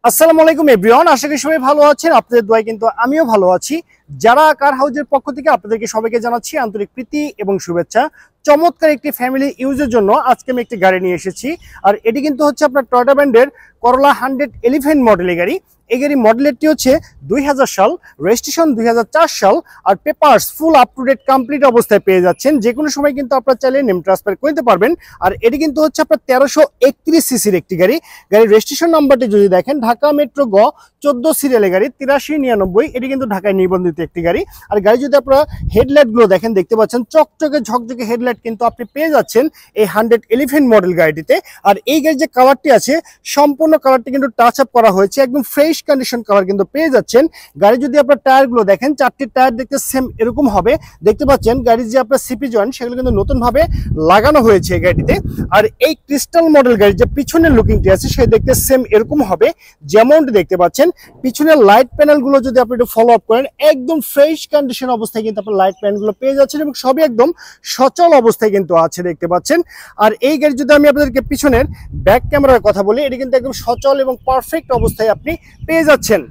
আসসালামু আলাইকুম এভরিওয়ান, আশা করি সবাই ভালো আছেন। আপনাদের দোয়ায় কিন্তু আমিও ভালো আছি। যারা কার হাউজের পক্ষ থেকে আপনাদেরকে সবাইকে জানাচ্ছি আন্তরিক প্রীতি এবং শুভেচ্ছা। চমৎকার একটি ফ্যামিলি ইউজের জন্য আজকে আমি একটি গাড়ি নিয়ে এসেছি। আর এটি কিন্তু হচ্ছে আপনার টয়োটা ব্র্যান্ডের করলা 111 মডেলের গাড়ি। এই গাড়ি মডেলেরটি হচ্ছে 2000 সাল, রেজিস্ট্রেশন 2004 সাল। আর papers full up to date complete অবস্থায় পেয়ে যাচ্ছেন। যে কোনো সময় কিন্তু আপনারা চাইলে নেম ট্রান্সফার করতে পারবেন। আর এটি কিন্তু হচ্ছে আপনার 1331 সিসির একটি গাড়ি। গাড়ির রেজিস্ট্রেশন নাম্বারটি যদি দেখেন, ঢাকা মেট্রো গ 14 সিরিয়ালের গাড়ি 8399। এটি কিন্তু ঢাকায় নিবন্ধিত একটি গাড়ি। আর গাড়ি যদি আপনারা হেডলাইটগুলো দেখেন, দেখতে পাচ্ছেন চকচকে ঝকঝকে হেডলাইট কিন্তু আপনি পেয়ে যাচ্ছেন এই 111 মডেল গাড়িটিতে। আর এই গাড়ির যে কালারটি আছে, সম্পূর্ণ কালারটি কিন্তু টাচ আপ করা হয়েছে, একদম ফ্রেশ কন্ডিশন কালার কিন্তু পেয়ে যাচ্ছেন। গাড়ি যদি আপনার টায়ারগুলো দেখেন, চারটি টায়ার দেখতে সেম এরকম হবে। দেখতে পাচ্ছেন গাড়ির যে আপনার সিপি জয়েন্ট, সেগুলো কিন্তু নতুনভাবে লাগানো হয়েছে এই গাড়িতে। আর এই ক্রিস্টাল মডেল গাড়ির যে পিছনের লুকিংটি আছে, সে দেখতে সেম এরকম হবে যেমনটি দেখতে পাচ্ছেন। পিছনের লাইট প্যানেলগুলো যদি আপনি একটু ফলো আপ করেন, একদম ফ্রেশ কন্ডিশন অবস্থায় কিন্তু আপনার লাইট প্যানেলগুলো পেয়ে যাচ্ছেন এবং সবই একদম সচল অবস্থায় কিন্তু আছে, দেখতে পাচ্ছেন। আর এই গাড়ি যদি আমি আপনাদেরকে পিছনের ব্যাক ক্যামেরার কথা বলি, এটি কিন্তু একদম সচল এবং পারফেক্ট অবস্থায় আপনি পেয়ে যাচ্ছেন।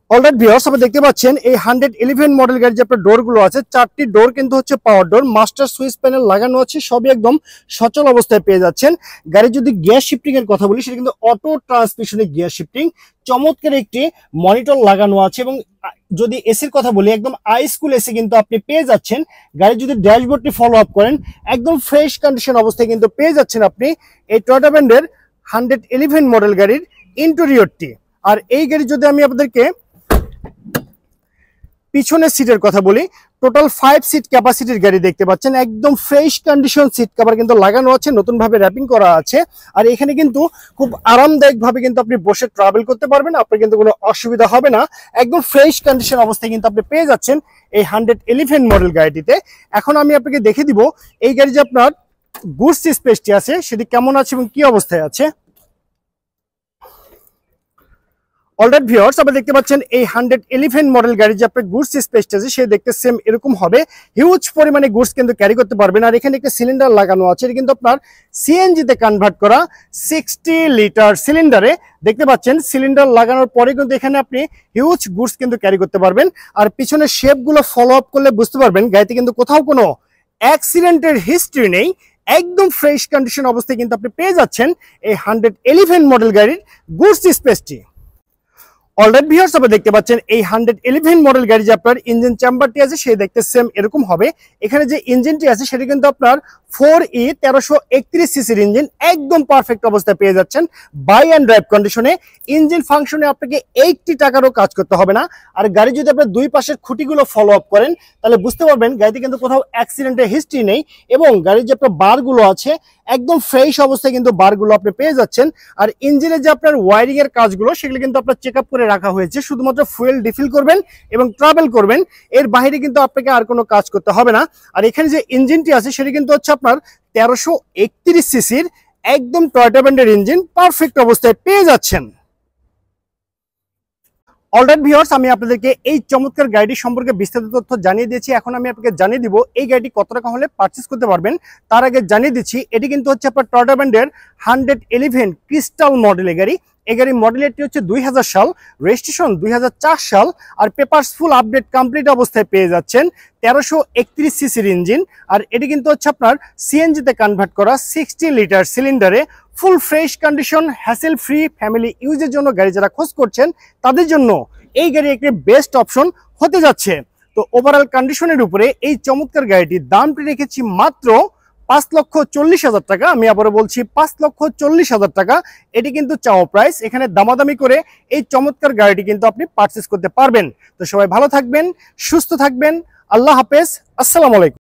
অলরাইট ভিউয়ার্স, আপনি দেখতে পাচ্ছেন এই 111 মডেল গাড়ির যে আপনার ডোরগুলো আছে, চারটি ডোর কিন্তু হচ্ছে পাওয়ার ডোর, মাস্টার সুইচ প্যানেল লাগানো আছে, সবই একদম সচল অবস্থায় পেয়ে যাচ্ছেন। গাড়ি যদি গিয়ার শিফটিং এর কথা বলি, সেটা কিন্তু অটো ট্রান্সমিশনে গিয়ার শিফটিং। চমৎকার একটি মনিটর লাগানো আছে এবং যদি এসির কথা বলি, একদম আইসকুল এসি কিন্তু আপনি পেয়ে যাচ্ছেন। গাড়ি যদি ড্যাশবোর্ডটি ফলো আপ করেন, একদম ফ্রেশ কন্ডিশন অবস্থায় কিন্তু পেয়ে যাচ্ছেন আপনি এই টয়োটা ব্র্যান্ডের 111 মডেল গাড়ির ইন্টেরিয়রটি। আর এই গাড়ি যদি আমি আপনাদেরকে পিছনের সিটের কথা বলি, টোটাল 5 সিট ক্যাপাসিটির গাড়ি দেখতে পাচ্ছেন। একদম ফ্রেশ কন্ডিশন সিট কভার কিন্তু লাগানো আছে, নতুনভাবে র্যাপিং করা আছে। আর এখানে কিন্তু খুব আরামদায়ক ভাবে কিন্তু আপনি বসে ট্রাভেল করতে পারবেন, আপনার কিন্তু কোনো অসুবিধা হবে না। একদম ফ্রেশ কন্ডিশন অবস্থায় কিন্তু আপনি পেয়ে যাচ্ছেন এই 111 মডেল গাড়িটিতে। এখন আমি আপনাকে দেখে দিব এই গাড়ি যে আপনার গুডস স্পেসটি আছে, সেটি কেমন আছে এবং কি অবস্থায় আছে। অলরাইট ভিউয়ার্স, আপনি দেখতে পাচ্ছেন এই 111 মডেল গাড়ি যে আপনার গুডস স্পেসটা আছে, সে দেখতে সেম এরকম হবে। হিউজ পরিমাণে গুডস কিন্তু ক্যারি করতে পারবেন। আর এখানে একটা সিলিন্ডার লাগানো আছে, এটা কিন্তু আপনার সিএনজি তে কনভার্ট করা 60 লিটার সিলিন্ডারে। দেখতে পাচ্ছেন সিলিন্ডার লাগানোর পরে কিন্তু এখানে আপনি হিউজ গুডস কিন্তু ক্যারি করতে পারবেন। আর পিছনের শেপগুলো ফলো আপ করলে বুঝতে পারবেন গাড়িতে কিন্তু কোথাও কোনো অ্যাক্সিডেন্টের হিস্ট্রি নেই। একদম ফ্রেশ কন্ডিশন অবস্থায় কিন্তু আপনি পেয়ে যাচ্ছেন এই 111 মডেল গাড়ির গুডস স্পেসটি। অলরাইট ভিউয়ার্স, আপনি দেখতে পাচ্ছেন এই 111 মডেল গাড়ি যে আপনার ইঞ্জিন চেম্বারটি আছে, সে দেখতে সেম এরকম হবে। এখানে যে ইঞ্জিনটি আছে, সেটা কিন্তু আপনার 4E 1331 সিসির ইঞ্জিন, একদম পারফেক্ট অবস্থায় পেয়ে যাচ্ছেন। বাই অ্যান্ড ড্রাইভ কন্ডিশনে, ইঞ্জিন ফাংশনে আপনাকে 80 টাকারও কাজ করতে হবে না। আর গাড়ি যদি আপনার দুই পাশের খুঁটিগুলো ফলো আপ করেন, তাহলে বুঝতে পারবেন গাড়িতে কিন্তু কোথাও অ্যাক্সিডেন্টের হিস্ট্রি নেই। এবং গাড়ির যে আপনার বারগুলো আছে, একদম ফ্রেশ অবস্থায় কিন্তু বারগুলো আপনি পেয়ে যাচ্ছেন। আর ইঞ্জিনের যে আপনার ওয়ারিং এর কাজগুলো, সেগুলো কিন্তু আপনার চেক আপ করে রাখা হয়েছে। শুধুমাত্র ফুয়েল রিফিল করবেন এবং ট্রাভেল করবেন, এর বাইরে কিন্তু আপনাকে আর কোনো কাজ করতে হবে না। আর এখানে যে ইঞ্জিনটি আছে, সেটা কিন্তু হচ্ছে আপনার 1331 সিসির একদম টয়োটা ব্র্যান্ডের ইঞ্জিন, পারফেক্ট অবস্থায় পেয়ে যাচ্ছেন। অলরাইট ভিউয়ার্স, আমি আপনাদেরকে এই চমৎকার গাড়িটি সম্পর্কে বিস্তারিত তথ্য জানিয়ে দিয়েছি। এখন আমি আপনাকে জানিয়ে দিব এই গাড়িটি কত টাকা হলে পারচেস করতে পারবেন। তার আগে জানিয়ে দিচ্ছি, এটি কিন্তু হচ্ছে আপনার টয়োটা ব্র্যান্ডের 111 ক্রিস্টাল মডেলের গাড়ি। এই গাড়ির মডেলেরটি হচ্ছে 2000 সাল, রেজিস্ট্রেশন 2004 সাল। আর পেপারস ফুল আপডেট কমপ্লিট অবস্থায় পেয়ে যাচ্ছেন। 1331 সিসির ইঞ্জিন। আর এটি কিন্তু হচ্ছে আপনার সিএনজি তে কনভার্ট করা 60 লিটার সিলিন্ডারে, full fresh condition, hassle free family ইউজের জন্য গাড়ি যারা খোঁজ করছেন, তাদের জন্য এই গাড়ি একটি বেস্ট অপশন হতে যাচ্ছে। তো ওভারঅল কন্ডিশনের উপরে এই চমৎকার গাড়িটির দামটি রেখেছি মাত্র 5,40,000 টাকা। আমি আবারও বলছি 5,40,000 টাকা। এটি কিন্তু চাওয়া প্রাইস। এখানে দামাদামি করে এই চমৎকার গাড়িটি কিন্তু আপনি পারচেস করতে পারবেন। তো সবাই ভালো থাকবেন, সুস্থ থাকবেন। আল্লাহ হাফেজ, আসসালামু আলাইকুম।